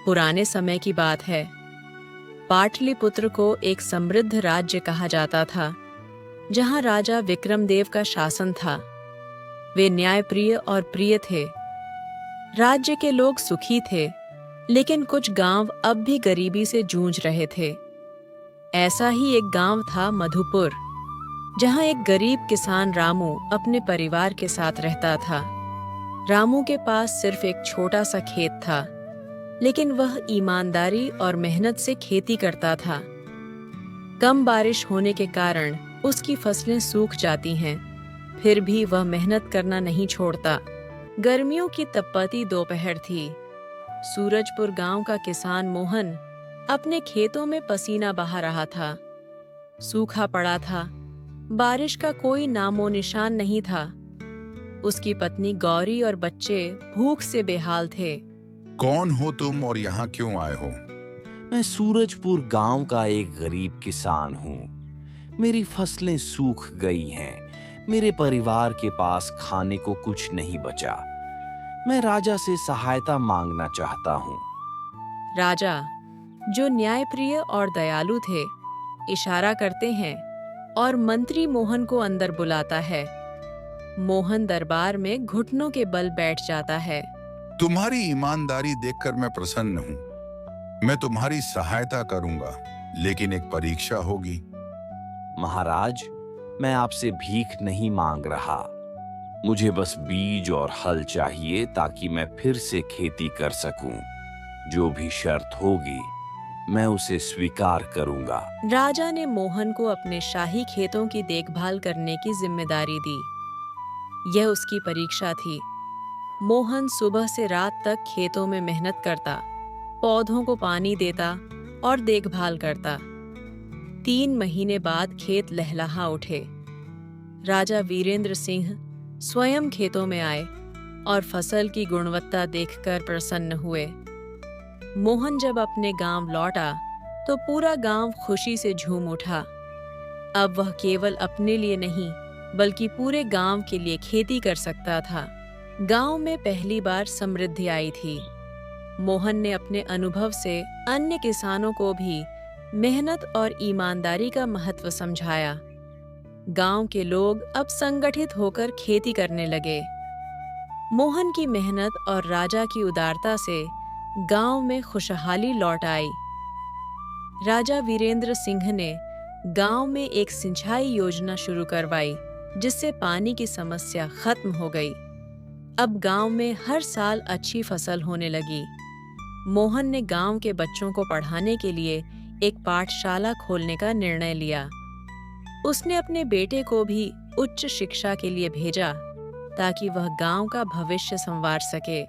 पुराने समय की बात है। पाटलिपुत्र को एक समृद्ध राज्य कहा जाता था, जहां राजा विक्रमदेव का शासन था। वे न्यायप्रिय और प्रिय थे। राज्य के लोग सुखी थे, लेकिन कुछ गांव अब भी गरीबी से जूझ रहे थे। ऐसा ही एक गांव था मधुपुर, जहां एक गरीब किसान रामू अपने परिवार के साथ रहता था। रामू के पास सिर्फ एक छोटा सा खेत था, लेकिन वह ईमानदारी और मेहनत से खेती करता था। कम बारिश होने के कारण उसकी फसलें सूख जाती हैं, फिर भी वह मेहनत करना नहीं छोड़ता। गर्मियों की तपती दोपहर थी। सूरजपुर गांव का किसान मोहन अपने खेतों में पसीना बहा रहा था। सूखा पड़ा था, बारिश का कोई नामो निशान नहीं था। उसकी पत्नी गौरी और बच्चे भूख से बेहाल थे। कौन हो तुम और यहाँ क्यों आए हो? मैं सूरजपुर गांव का एक गरीब किसान हूँ। मेरी फसलें सूख गई हैं। मेरे परिवार के पास खाने को कुछ नहीं बचा। मैं राजा से सहायता मांगना चाहता हूँ। राजा, जो न्यायप्रिय और दयालु थे, इशारा करते हैं और मंत्री मोहन को अंदर बुलाता है। मोहन दरबार में घुटनों के बल बैठ जाता है। तुम्हारी ईमानदारी देखकर मैं प्रसन्न हूँ। मैं तुम्हारी सहायता करूंगा, लेकिन एक परीक्षा होगी। महाराज, मैं आपसे भीख नहीं मांग रहा। मुझे बस बीज और हल चाहिए ताकि मैं फिर से खेती कर सकूं। जो भी शर्त होगी, मैं उसे स्वीकार करूंगा। राजा ने मोहन को अपने शाही खेतों की देखभाल करने की जिम्मेदारी दी। यह उसकी परीक्षा थी। मोहन सुबह से रात तक खेतों में मेहनत करता, पौधों को पानी देता और देखभाल करता। 3 महीने बाद खेत लहलहा उठे। राजा वीरेंद्र सिंह स्वयं खेतों में आए और फसल की गुणवत्ता देखकर प्रसन्न हुए। मोहन जब अपने गांव लौटा तो पूरा गांव खुशी से झूम उठा। अब वह केवल अपने लिए नहीं, बल्कि पूरे गांव के लिए खेती कर सकता था। गांव में पहली बार समृद्धि आई थी। मोहन ने अपने अनुभव से अन्य किसानों को भी मेहनत और ईमानदारी का महत्व समझाया। गांव के लोग अब संगठित होकर खेती करने लगे। मोहन की मेहनत और राजा की उदारता से गांव में खुशहाली लौट आई। राजा वीरेंद्र सिंह ने गांव में एक सिंचाई योजना शुरू करवाई, जिससे पानी की समस्या खत्म हो गई। अब गांव में हर साल अच्छी फसल होने लगी। मोहन ने गांव के बच्चों को पढ़ाने के लिए एक पाठशाला खोलने का निर्णय लिया। उसने अपने बेटे को भी उच्च शिक्षा के लिए भेजा, ताकि वह गांव का भविष्य संवार सके।